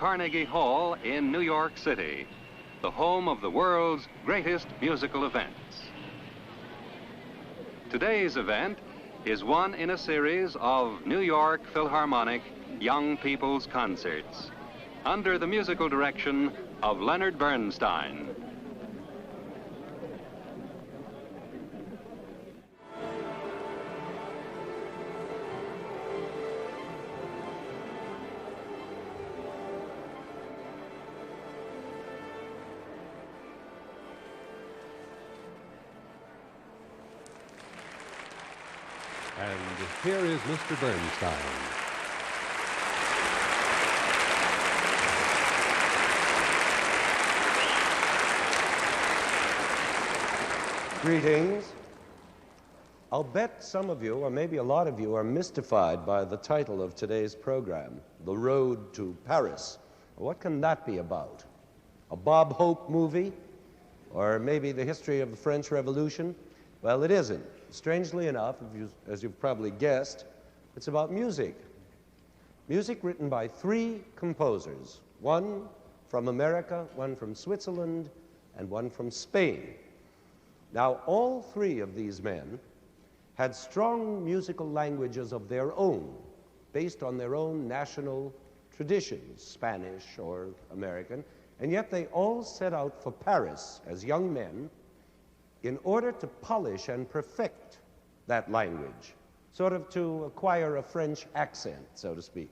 Carnegie Hall in New York City, the home of the world's greatest musical events. Today's event is one in a series of New York Philharmonic Young People's Concerts under the musical direction of Leonard Bernstein. And here is Mr. Bernstein. Greetings. I'll bet some of you, or maybe a lot of you, are mystified by the title of today's program, The Road to Paris. What can that be about? A Bob Hope movie? Or maybe the history of the French Revolution? Well, it isn't. Strangely enough, as you've probably guessed, it's about music. Music written by three composers, one from America, one from Switzerland, and one from Spain. Now, all three of these men had strong musical languages of their own, based on their own national traditions, Spanish or American, and yet they all set out for Paris as young men in order to polish and perfect that language, sort of to acquire a French accent, so to speak,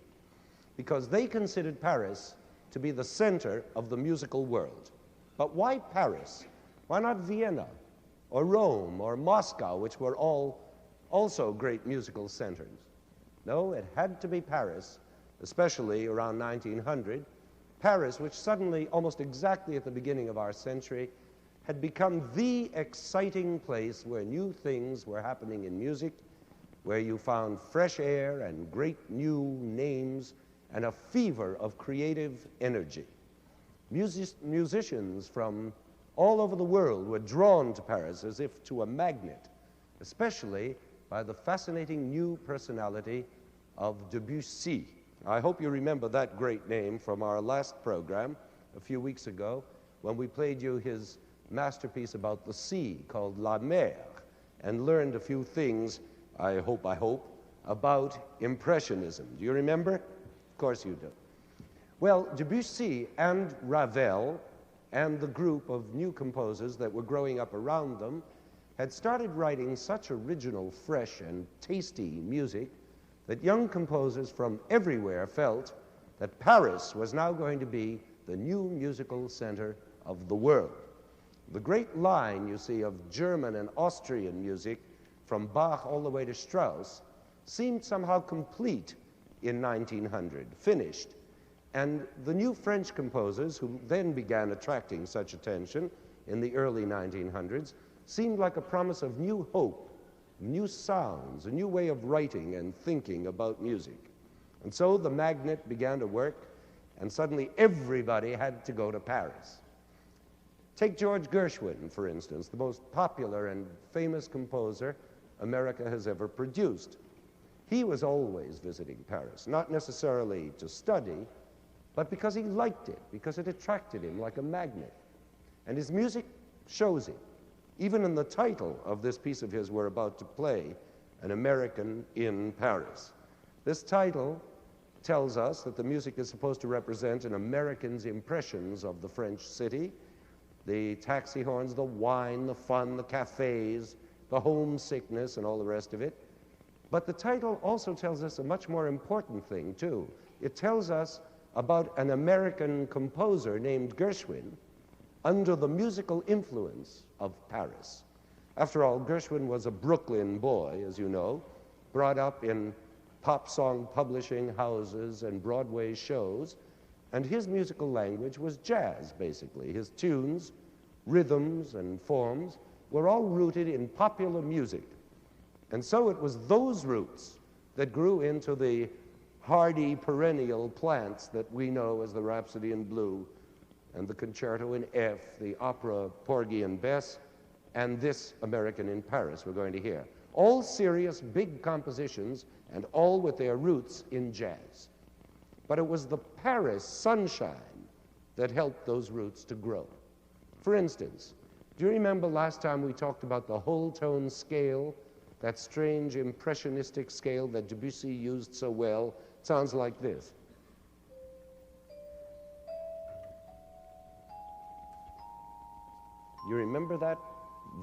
because they considered Paris to be the center of the musical world. But why Paris? Why not Vienna or Rome or Moscow, which were all also great musical centers? No, it had to be Paris, especially around 1900. Paris, which suddenly, almost exactly at the beginning of our century, had become the exciting place where new things were happening in music, where you found fresh air and great new names and a fever of creative energy. Musicians from all over the world were drawn to Paris as if to a magnet, especially by the fascinating new personality of Debussy. I hope you remember that great name from our last program a few weeks ago when we played you his masterpiece about the sea called La Mer, and learned a few things, I hope, about Impressionism. Do you remember? Of course you do. Well, Debussy and Ravel and the group of new composers that were growing up around them had started writing such original, fresh, and tasty music that young composers from everywhere felt that Paris was now going to be the new musical center of the world. The great line, you see, of German and Austrian music from Bach all the way to Strauss seemed somehow complete in 1900, finished. And the new French composers, who then began attracting such attention in the early 1900s, seemed like a promise of new hope, new sounds, a new way of writing and thinking about music. And so the magnet began to work, and suddenly everybody had to go to Paris. Take George Gershwin, for instance, the most popular and famous composer America has ever produced. He was always visiting Paris, not necessarily to study, but because he liked it, because it attracted him like a magnet. And his music shows it. Even in the title of this piece of his we're about to play, An American in Paris. This title tells us that the music is supposed to represent an American's impressions of the French city, the taxi horns, the wine, the fun, the cafes, the homesickness, and all the rest of it. But the title also tells us a much more important thing, too. It tells us about an American composer named Gershwin under the musical influence of Paris. After all, Gershwin was a Brooklyn boy, as you know, brought up in pop song publishing houses and Broadway shows, and his musical language was jazz, basically. His tunes, rhythms, and forms were all rooted in popular music. And so it was those roots that grew into the hardy perennial plants that we know as the Rhapsody in Blue and the Concerto in F, the opera Porgy and Bess, and this American in Paris we're going to hear. All serious, big compositions, and all with their roots in jazz. but it was the Paris sunshine that helped those roots to grow. For instance, do you remember last time we talked about the whole tone scale, that strange impressionistic scale that Debussy used so well? It sounds like this. You remember that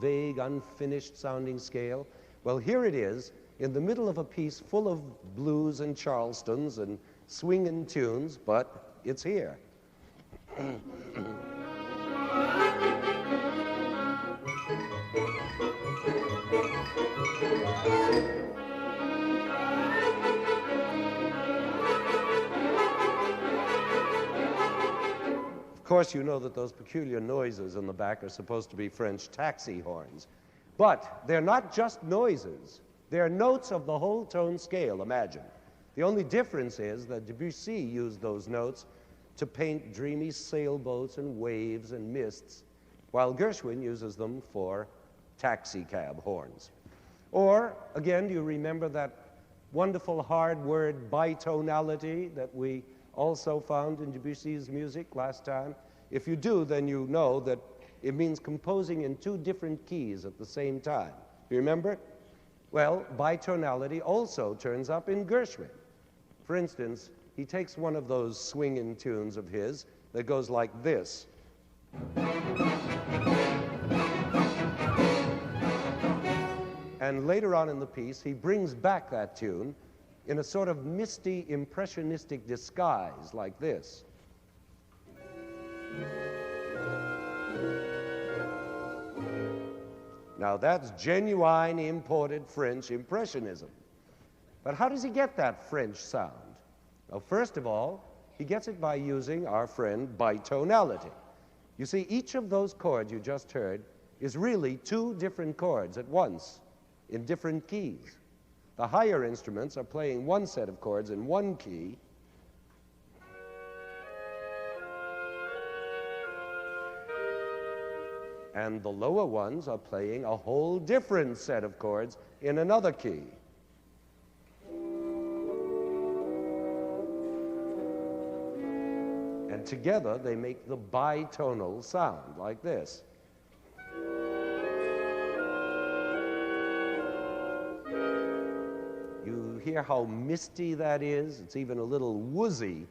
vague, unfinished sounding scale? Well, here it is in the middle of a piece full of blues and charlestons and swinging tunes, but it's here. Of course, you know that those peculiar noises in the back are supposed to be French taxi horns. But they're not just noises. They're notes of the whole tone scale, imagine. The only difference is that Debussy used those notes to paint dreamy sailboats and waves and mists, while Gershwin uses them for taxi cab horns. Or, again, do you remember that wonderful hard word bitonality that we also found in Debussy's music last time? If you do, then you know that it means composing in two different keys at the same time. You remember? Well, bitonality also turns up in Gershwin. For instance, he takes one of those swinging tunes of his that goes like this. And later on in the piece, he brings back that tune in a sort of misty, impressionistic disguise like this. Now that's genuine imported French impressionism. But how does he get that French sound? Well, first of all, he gets it by using our friend bitonality. You see, each of those chords you just heard is really two different chords at once in different keys. The higher instruments are playing one set of chords in one key, and the lower ones are playing a whole different set of chords in another key. And together they make the bitonal sound like this. You hear how misty that is? It's even a little woozy.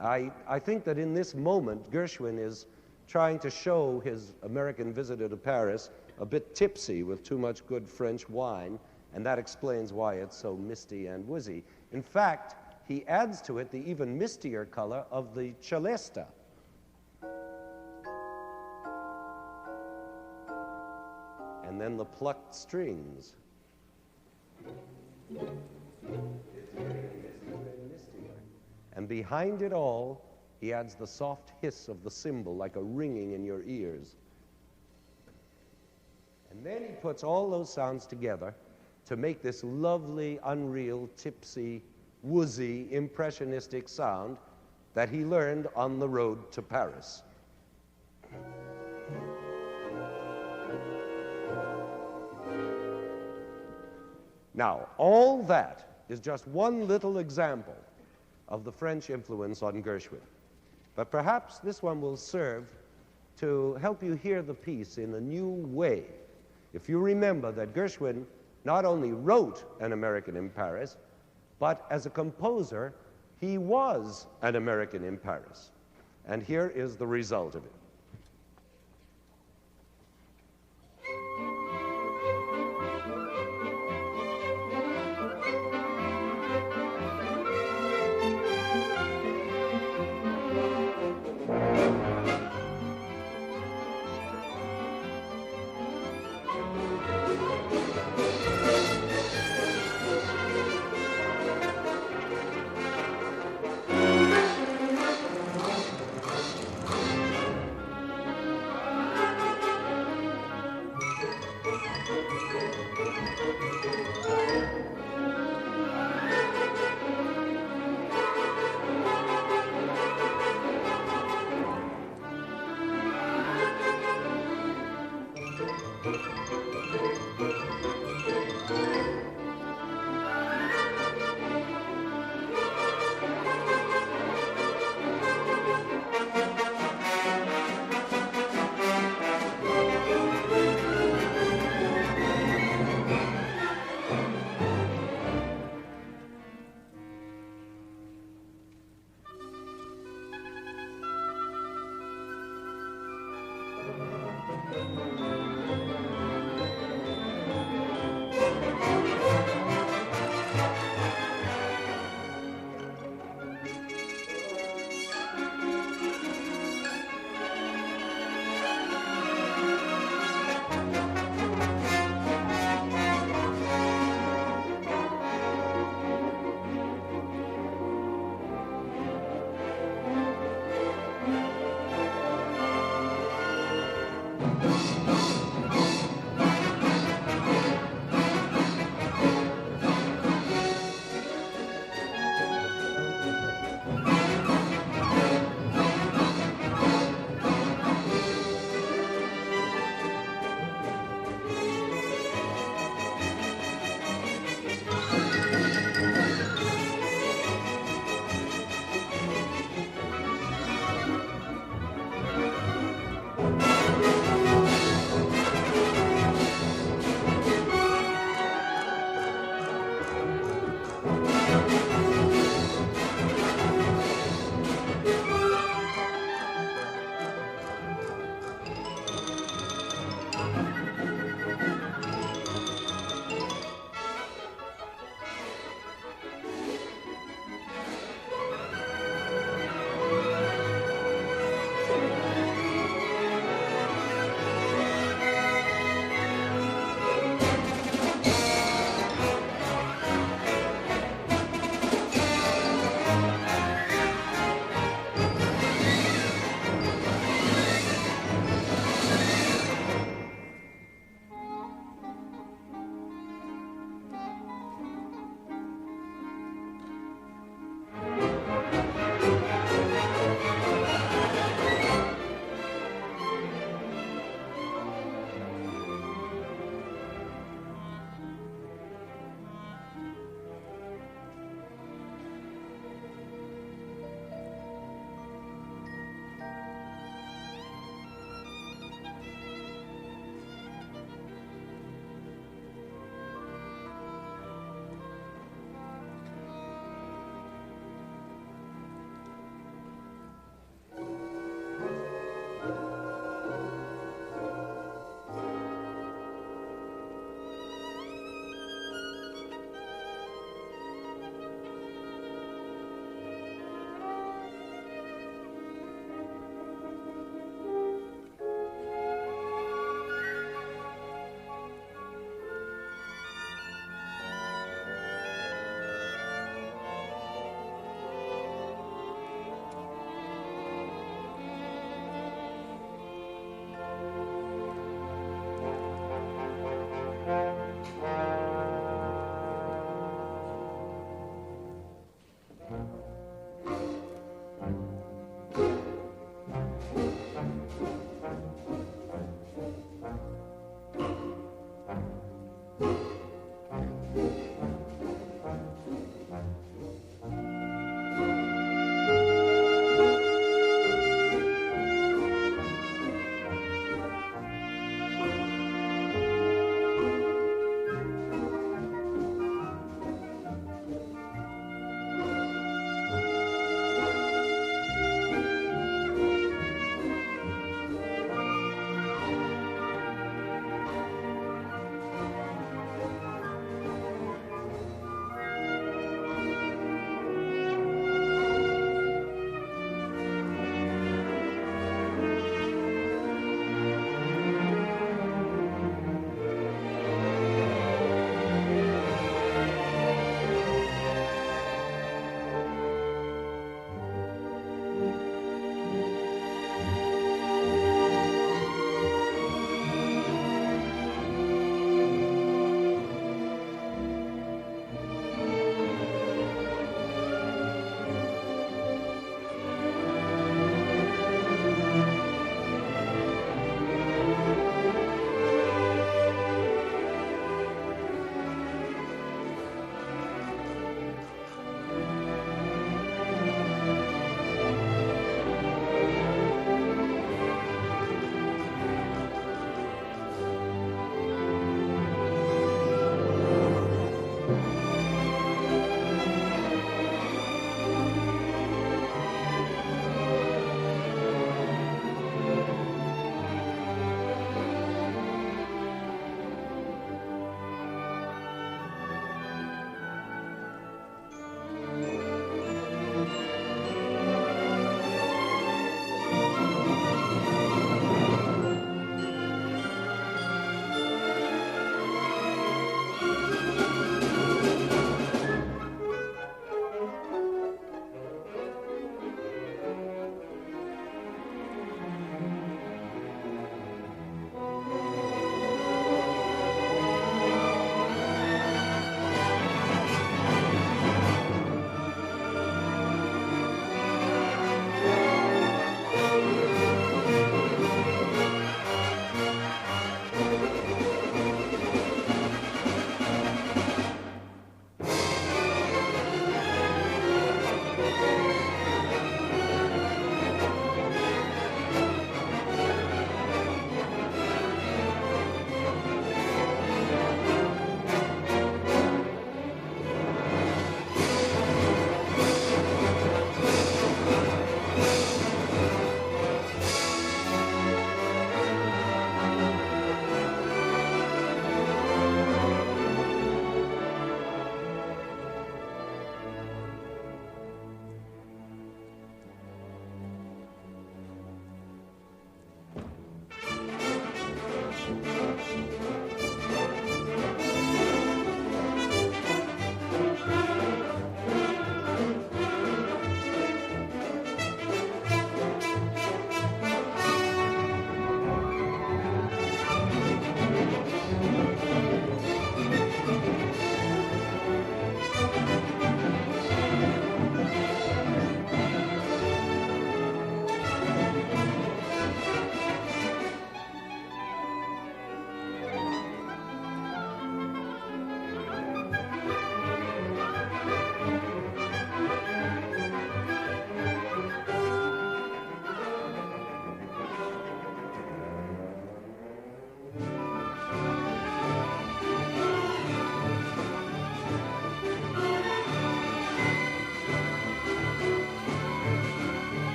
I think that in this moment, Gershwin is trying to show his American visitor to Paris a bit tipsy with too much good French wine, and that explains why it's so misty and woozy. In fact, he adds to it the even mistier color of the celesta. And then the plucked strings. And behind it all, he adds the soft hiss of the cymbal like a ringing in your ears. And then he puts all those sounds together to make this lovely, unreal, tipsy, woozy, impressionistic sound that he learned on the road to Paris. Now, all that is just one little example of the French influence on Gershwin. But perhaps this one will serve to help you hear the piece in a new way. If you remember that Gershwin not only wrote An American in Paris, but as a composer, he was an American in Paris. And here is the result of it.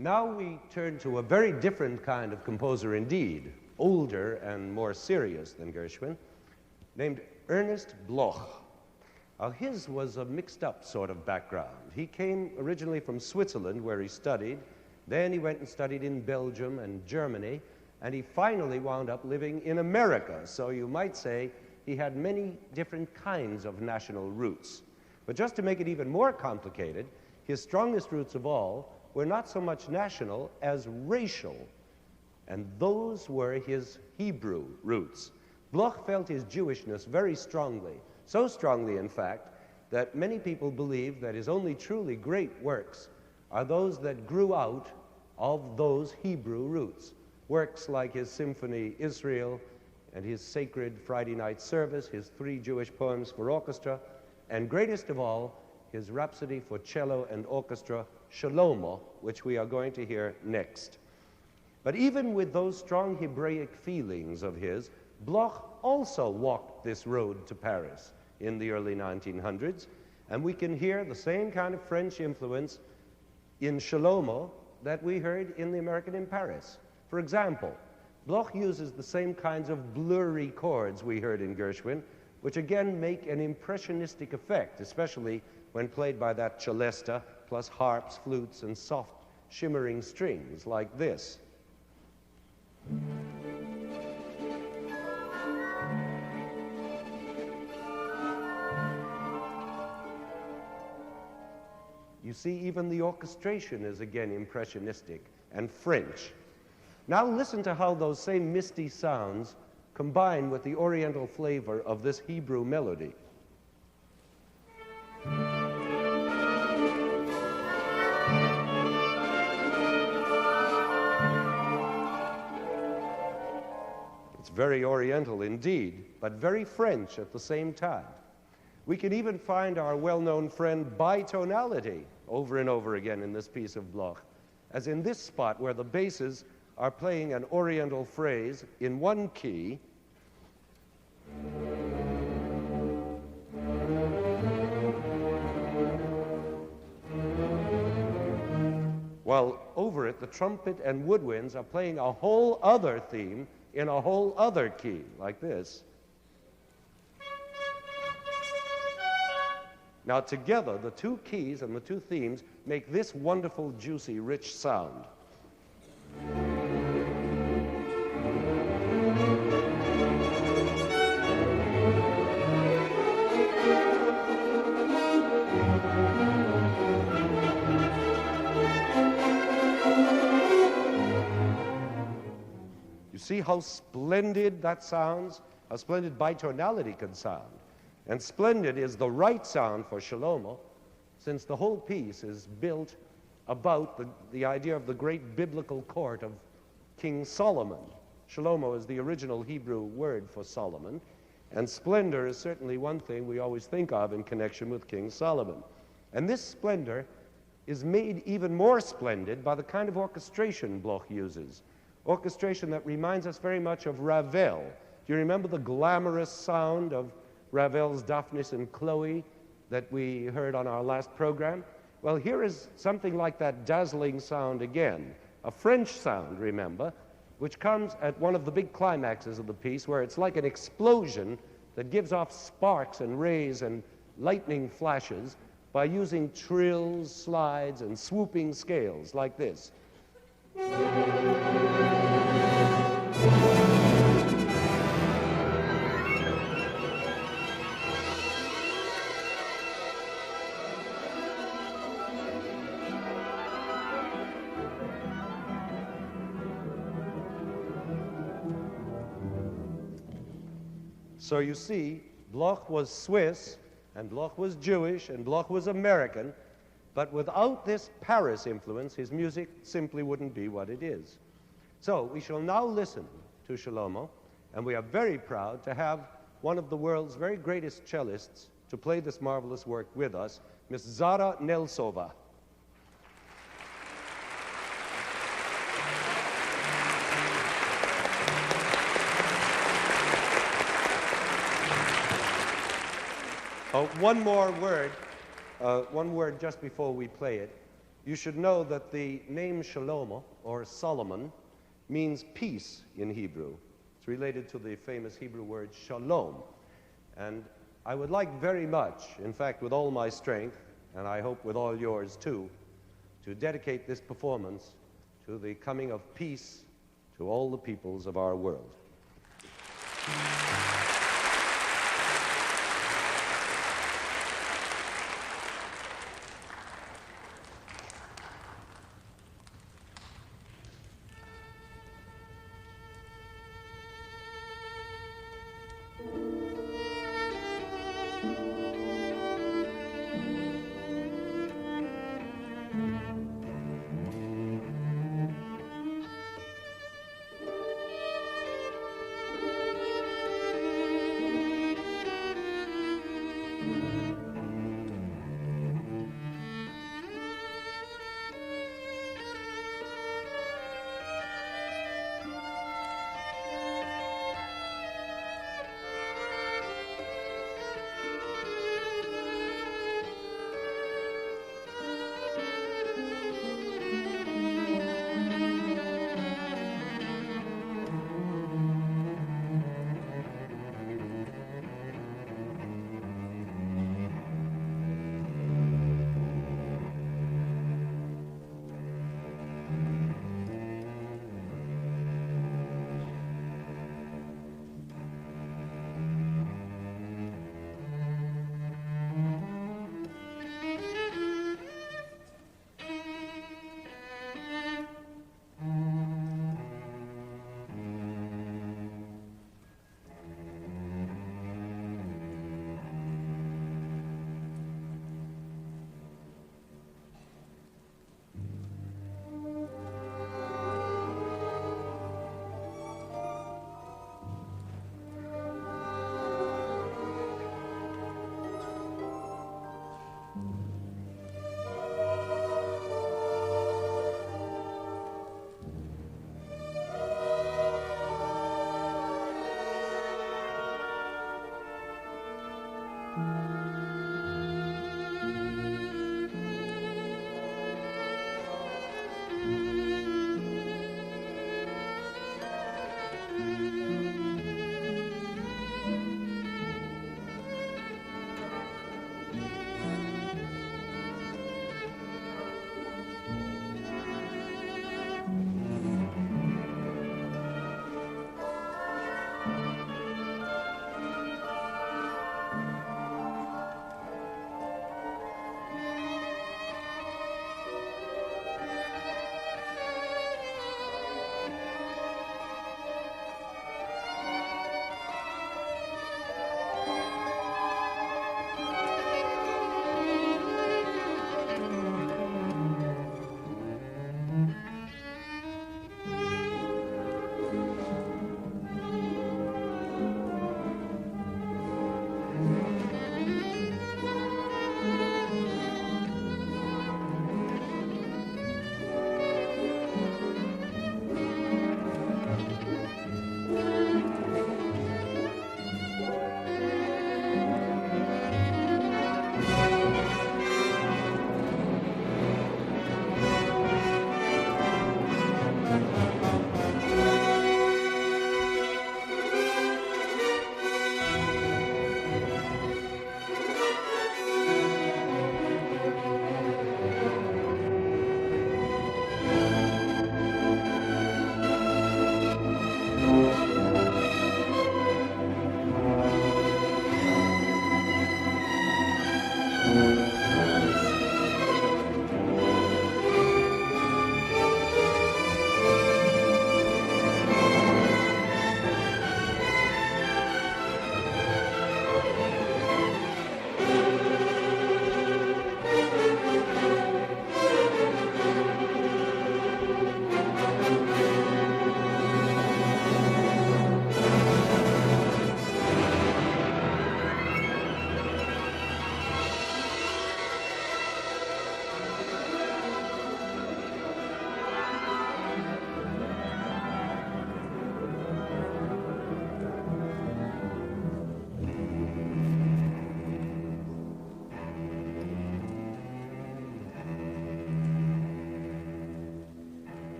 Now we turn to a very different kind of composer indeed, older and more serious than Gershwin, named Ernest Bloch. Now, his was a mixed-up sort of background. He came originally from Switzerland, where he studied. Then he went and studied in Belgium and Germany, and he finally wound up living in America. So you might say he had many different kinds of national roots. But just to make it even more complicated, his strongest roots of all were not so much national as racial, and those were his Hebrew roots. Bloch felt his Jewishness very strongly, so strongly, in fact, that many people believe that his only truly great works are those that grew out of those Hebrew roots. Works like his Symphony Israel and his Sacred Friday Night Service, his 3 Jewish poems for orchestra, and greatest of all, his Rhapsody for cello and orchestra, Shlomo, which we are going to hear next. But even with those strong Hebraic feelings of his, Bloch also walked this road to Paris in the early 1900s, and we can hear the same kind of French influence in Shlomo that we heard in The American in Paris. For example, Bloch uses the same kinds of blurry chords we heard in Gershwin, which again make an impressionistic effect, especially when played by that celesta, plus harps, flutes, and soft, shimmering strings like this. You see, even the orchestration is again impressionistic and French. Now listen to how those same misty sounds combine with the oriental flavor of this Hebrew melody. It's very oriental indeed, but very French at the same time. We can even find our well-known friend bitonality over and over again in this piece of Bloch, as in this spot where the basses are playing an oriental phrase in one key, while over it the trumpet and woodwinds are playing a whole other theme in a whole other key, like this. Now together, the 2 keys and the 2 themes make this wonderful, juicy, rich sound. You see how splendid that sounds? How splendid bitonality can sound. And splendid is the right sound for Shlomo, since the whole piece is built about the idea of the great biblical court of King Solomon. Shlomo is the original Hebrew word for Solomon, and splendor is certainly one thing we always think of in connection with King Solomon. And this splendor is made even more splendid by the kind of orchestration Bloch uses. Orchestration that reminds us very much of Ravel. Do you remember the glamorous sound of Ravel's Daphnis and Chloe that we heard on our last program? Well, here is something like that dazzling sound again. A French sound, remember, which comes at one of the big climaxes of the piece where it's like an explosion that gives off sparks and rays and lightning flashes by using trills, slides, and swooping scales like this. So you see, Bloch was Swiss, and Bloch was Jewish, and Bloch was American, but without this Paris influence, his music simply wouldn't be what it is. So we shall now listen to Shlomo, and we are very proud to have one of the world's very greatest cellists to play this marvelous work with us, Miss Zara Nelsova. One word just before we play it. You should know that the name Shlomo, or Solomon, means peace in Hebrew. It's related to the famous Hebrew word shalom. And I would like very much, in fact with all my strength, and I hope with all yours too, to dedicate this performance to the coming of peace to all the peoples of our world.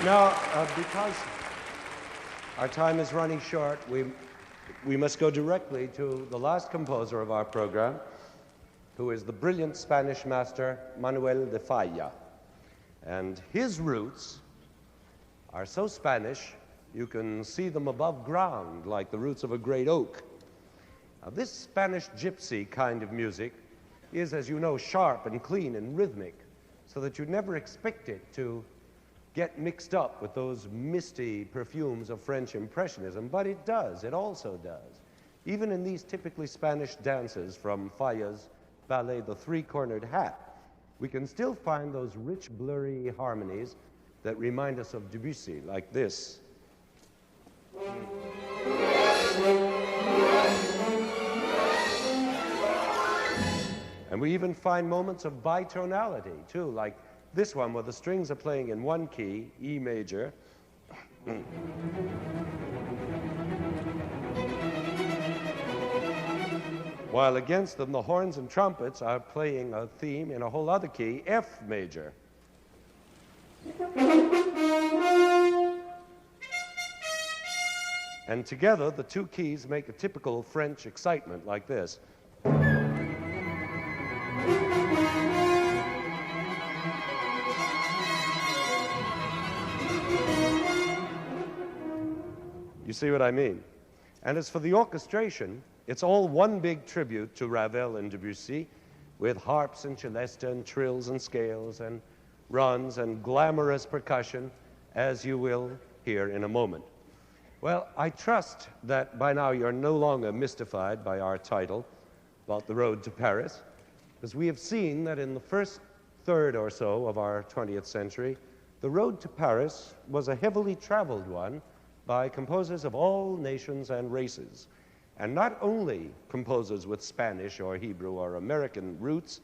Now, because our time is running short, we must go directly to the last composer of our program, who is the brilliant Spanish master Manuel de Falla. And his roots are so Spanish, you can see them above ground like the roots of a great oak. Now, this Spanish gypsy kind of music is, as you know, sharp and clean and rhythmic, so that you'd never expect it to get mixed up with those misty perfumes of French Impressionism, but it does, it also does. Even in these typically Spanish dances from Falla's ballet, The Three-Cornered Hat, we can still find those rich, blurry harmonies that remind us of Debussy, like this. And we even find moments of bitonality, too, like this one where the strings are playing in one key, E major, while against them the horns and trumpets are playing a theme in a whole other key, F major. And together, the two keys make a typical French excitement like this. You see what I mean? And as for the orchestration, it's all one big tribute to Ravel and Debussy, with harps and celesta and trills and scales and runs and glamorous percussion, as you will hear in a moment. Well, I trust that by now you're no longer mystified by our title about the road to Paris, because we have seen that in the first third or so of our 20th century, the road to Paris was a heavily traveled one by composers of all nations and races, and not only composers with Spanish or Hebrew or American roots,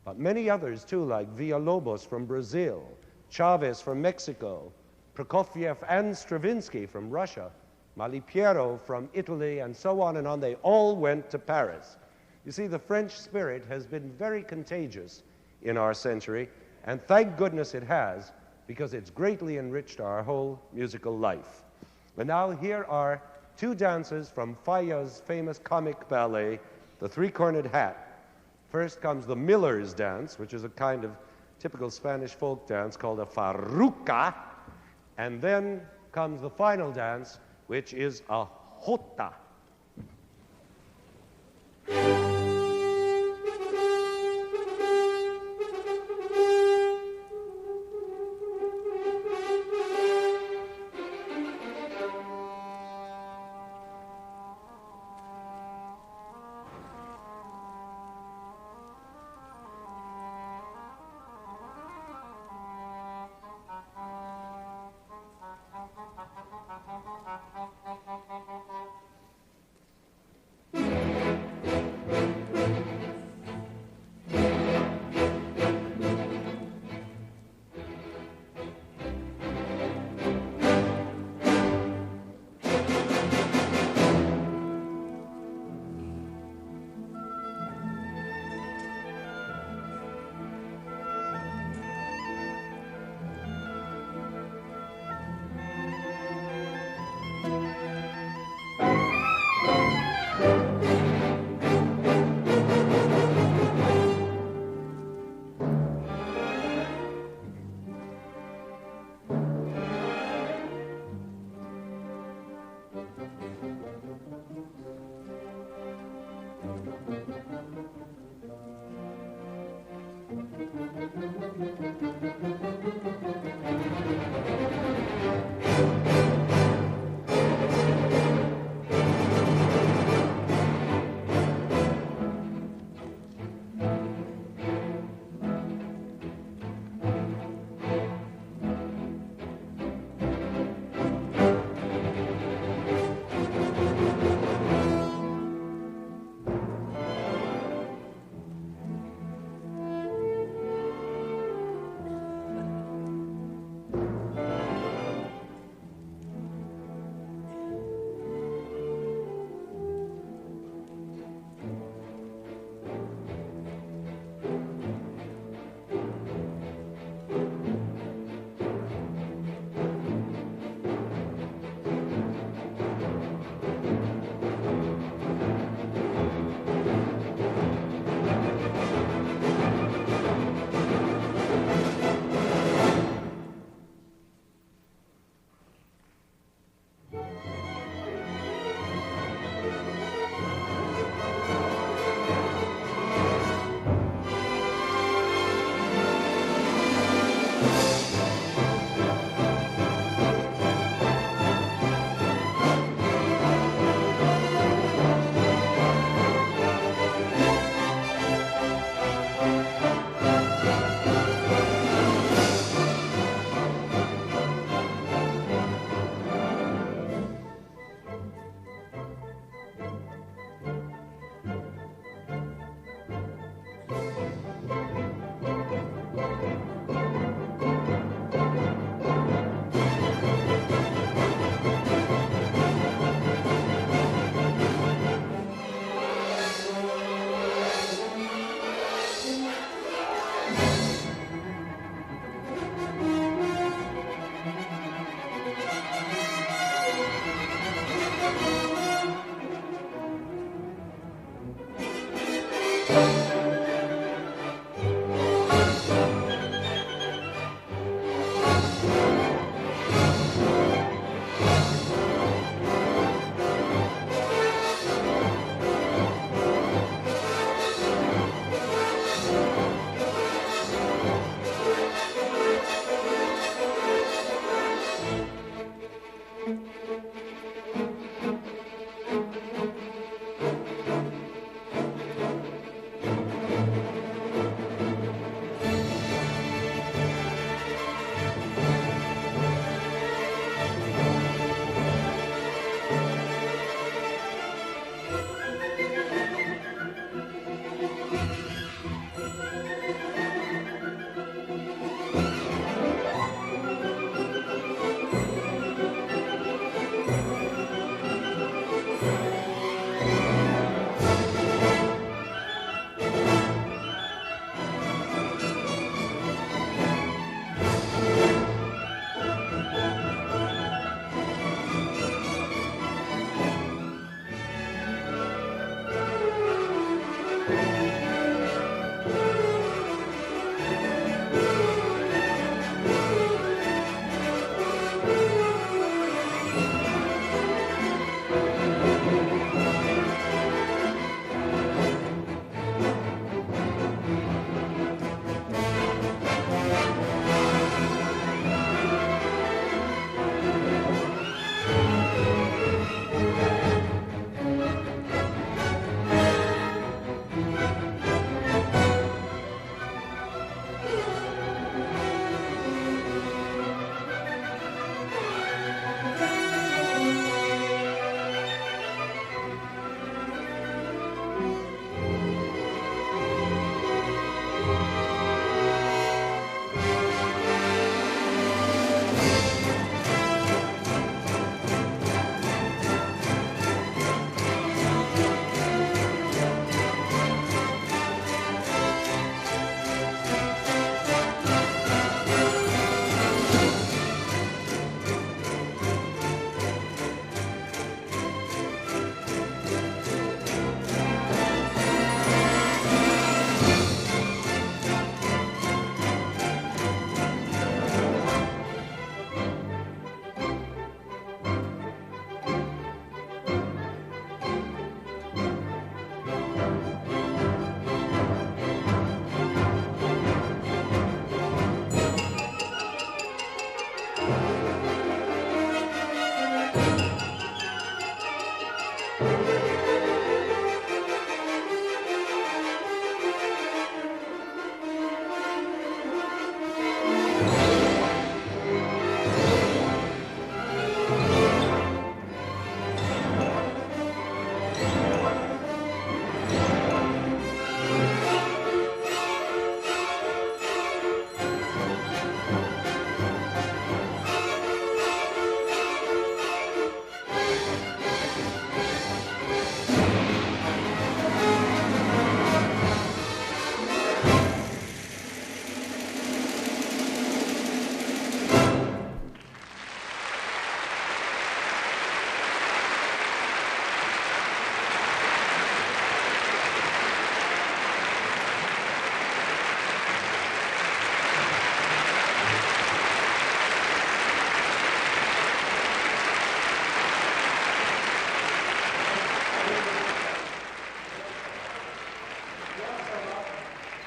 but many others too, like Villalobos from Brazil, Chavez from Mexico, Prokofiev and Stravinsky from Russia, Malipiero from Italy, and so on and on. They all went to Paris. You see, the French spirit has been very contagious in our century, and thank goodness it has, because it's greatly enriched our whole musical life. And now here are two dances from Falla's famous comic ballet, The Three-Cornered Hat. First comes the Miller's Dance, which is a kind of typical Spanish folk dance called a farruca, and then comes the final dance, which is a jota.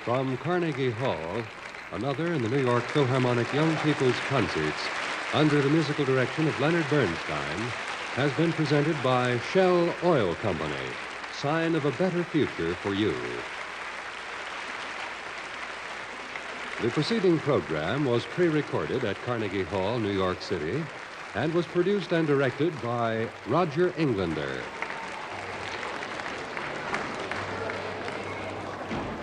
From Carnegie Hall, another in the New York Philharmonic Young People's Concerts, under the musical direction of Leonard Bernstein, has been presented by Shell Oil Company, sign of a better future for you. The preceding program was pre-recorded at Carnegie Hall, New York City, and was produced and directed by Roger Englander.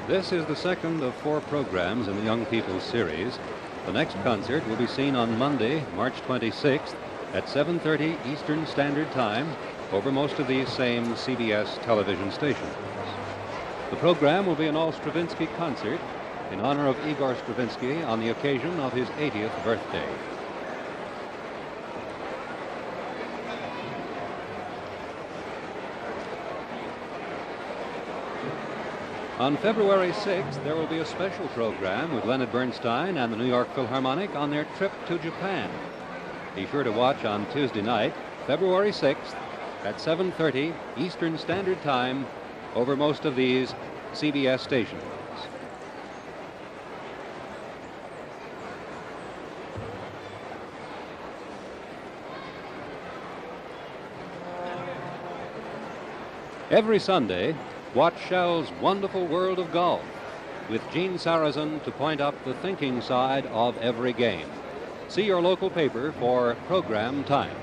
This is the second of 4 programs in the Young People's series. The next concert will be seen on Monday, March 26th at 7:30 Eastern Standard Time over most of these same CBS television stations. The program will be an all-Stravinsky concert in honor of Igor Stravinsky on the occasion of his 80th birthday. On February 6th, there will be a special program with Leonard Bernstein and the New York Philharmonic on their trip to Japan. Be sure to watch on Tuesday night, February 6th, at 7:30 Eastern Standard Time over most of these CBS stations. Every Sunday, watch Shell's Wonderful World of Golf with Gene Sarazen to point up the thinking side of every game. See your local paper for program time.